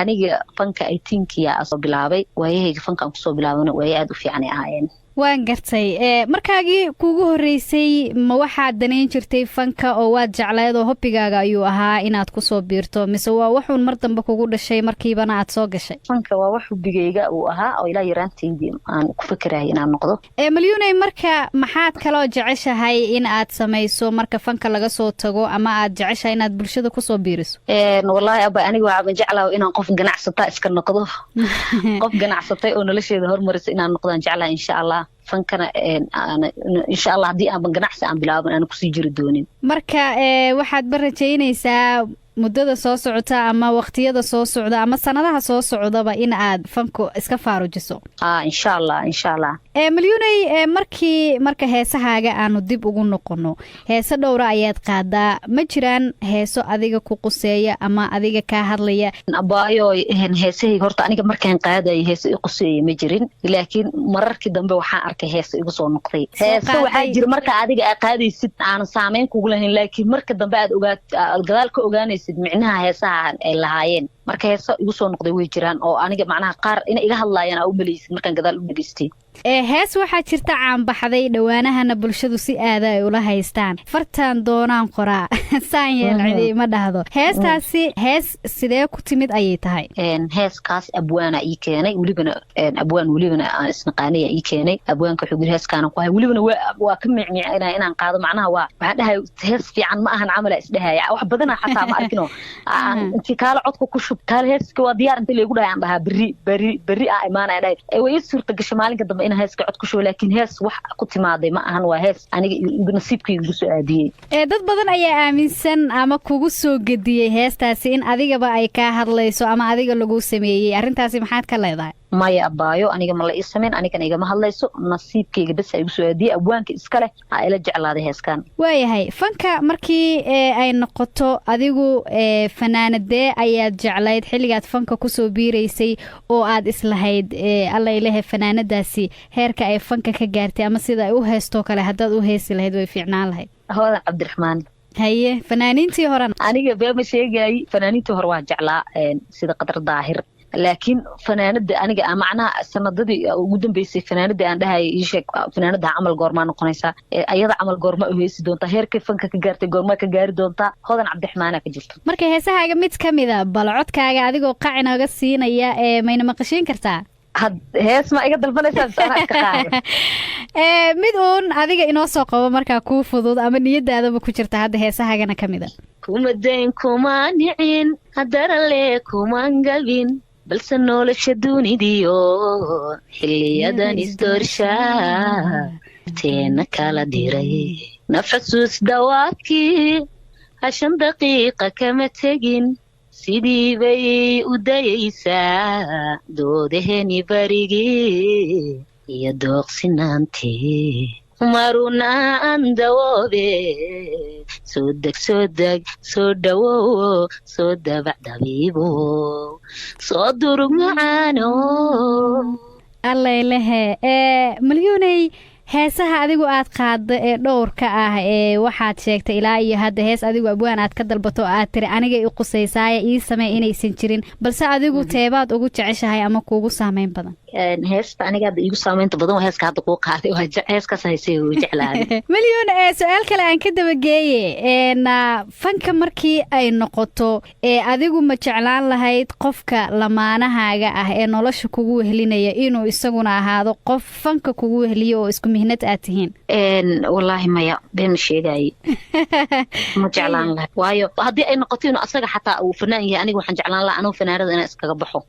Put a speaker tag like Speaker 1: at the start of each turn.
Speaker 1: aniga fanka ay tinkiya soo bilaabay waayahayga fanka aan ku soo bilaabana way aad u fiican ahaayeen
Speaker 2: waan gartay markaagii kuugu horeysay ma waxaad daneyn jirtay fanka oo waad jeclayd oo hobbigaaga ayuu ahaa inaad ku soo biirto mise waa wuxuun mar dambe kugu dhashay markiibana aad soo gashay
Speaker 1: fanka waa wax hobbigayga uu ahaa oo ilaa yaraantaydii aan ku fikirahay inaan noqdo
Speaker 2: malyuunay marka maxaad kaloo jeceshahay in aad samayso marka fanka laga soo tago ama aad jeceshahay inaad bulshada ku soo biiriso
Speaker 1: wallaahi abba aniga waxaan jeclahay inaan qof ganacsata iska noqdo qof ganacsatay oo nolosheeda hormarisa inaan noqdaan jeclahay insha Allah fankana insha Allah hadii aan ganacsi aan bilaabo aan ku sii jiri doonin
Speaker 2: marka waxaad barajaynaysaa muddada soo socota ama waqtiyada soo socda ama sanadaha soo socdaba in aad fanku iska faarujiso
Speaker 1: insha Allah
Speaker 2: malyuunay marka heesahaaga aanu dib ugu noqono heeso dhowra ayaad qaadaa ma jiraan heeso adiga ku quseeya ama adiga ka hadlaya
Speaker 1: abaayo heesahii horta aniga markaan qaaday heeso i quseeya ma jirin laakiin mararkii dambe waxaan arkay heeso igu soo noqday heeso waxa jira marka adiga aad qaadaysid aan saameyn kugu lahayn laakiin marka dambe aad gadaal ka ogaanaysid micnaha heesaha ay lahaayeen marka heeso igu soo noqday way jiraan oo aniga macnaha qaar inay iga hadlaayaan aan u maleeyay markaan gadaal u dhageystay
Speaker 2: hees waxaa jirta caan baxday dhawaanahana bulshadu si aad ay ula haystaan fartaan doonaan qoraa saan yeelcidi ma dhahdo heestaasi hees sidee ku timid ayay tahay
Speaker 1: heeskaas abwaana ii keenay welibana aan isnaqaanaya ii keenay abwaanka wuxuu yiri heeskaana ku hay welibana waa ka micmicnaa inaan qaado macnaha waxaan dhahay hees fiican ma ahan camal isdhahay wax badan xataa ma arkino intii kaala codka ku shub kaala heeska waa diyaar inta leegu dhahay aan dhahaa bari imaanay dhahay way suurta gashay maalinka dambe in heeska cod ku shoo laakiin hees wax ku timaaday ma ahan waa hees aniga nasiibkayga igu soo aadiyay
Speaker 2: dad badan ayaa aaminsan ama kugu soo gediyay heestaasi in adigaba ay ka hadlayso ama adiga lagu sameeyay arrintaasi maxaad ka leedahay
Speaker 1: maya abaayo aniga ma la ii sameyn anigana igama hadlayso nasiibkayga bas ay igu soo aadiyay abwaanka iska leh aa ila jeclaaday heeskan
Speaker 2: waayahay fanka markii ay noqoto adigu fanaanadee ayaad jeclayd xilligaad fanka kusoo biiraysay oo aad islahayd alla ilahe fanaanadaasi heerka ay fanka ka gaartay ama sida ay u heestoo kale haddaad u heesi lahayd way fiicnaan lahayd
Speaker 1: hoodan cabdiraxmaan
Speaker 2: haye fanaaniintii horena
Speaker 1: aniga beema sheegay fanaaniintii hore waa jeclaa sida qadar daahir laakiin fanaanada aniga macnaha sanadadii ugu dambeysay fanaanada aan dhahay ii sheeg fanaanada camal goorma noqonaysa ayada camal goorma u heesi doonta heerka fanka ka gaartay goorma ka gaari doonta hoodan cabdiraxmaan ka jirto
Speaker 2: marka heesahaaga mid kamida bal codkaaga adigoo qacinaga siinaya mayna maqashiin kartaa
Speaker 1: hees ma iga dalbanaysaa sanad ka qaad
Speaker 2: mid uun adiga inoo soo qabo markaa kuu fudud ama niyadaadaba ku jirta hadda heesahaagana kamida
Speaker 1: kuma dayn kuma nicin hadarale kuma gabin balse nolosha dunidiyo xiliyadan isdoorshaa teena kala diray nafxasuus dhawaadkii 10 daqiiqa kama tegin sidii bay u dayaysaa doodaheeni barigii iyo dooqsinaantii maruna aan dawoobe soo deg soo dhawow soo dabac dabiibo soo durug macaano
Speaker 2: alla ilahe malyuunay heesaha adigu aad qaado ee dhowrka ah waxaad sheegtay ilaa iyo hadda hees adigu abwaan aad ka dalbato aad tiri aniga i qusaysaaya ii samee inaysan jirin balse adigu teebaad ugu jeceshahay ama kuugu saameyn badan
Speaker 1: heesta aniga hadda iigu saameynta badan waa heeska hadda kuu qaaday waa heeskaas haysay uu jeclaaday
Speaker 2: malyuun su-aal kale aan ka dabageeye fanka markii ay noqoto adigu ma jeclaan lahayd qofka lamaanahaaga ah ee nolosha kugu wehelinaya inuu isaguna ahaado qof fanka kugu weheliyo oo isku mihnad aad tihiin
Speaker 1: wallaahi maya been sheegay ma jeclaan lahayd waayo haddii ay noqoto inuu asaga xataa uu fanaan yahay aniga waxaan jeclaan lahaa anuu fanaanada inaan iskaga baxo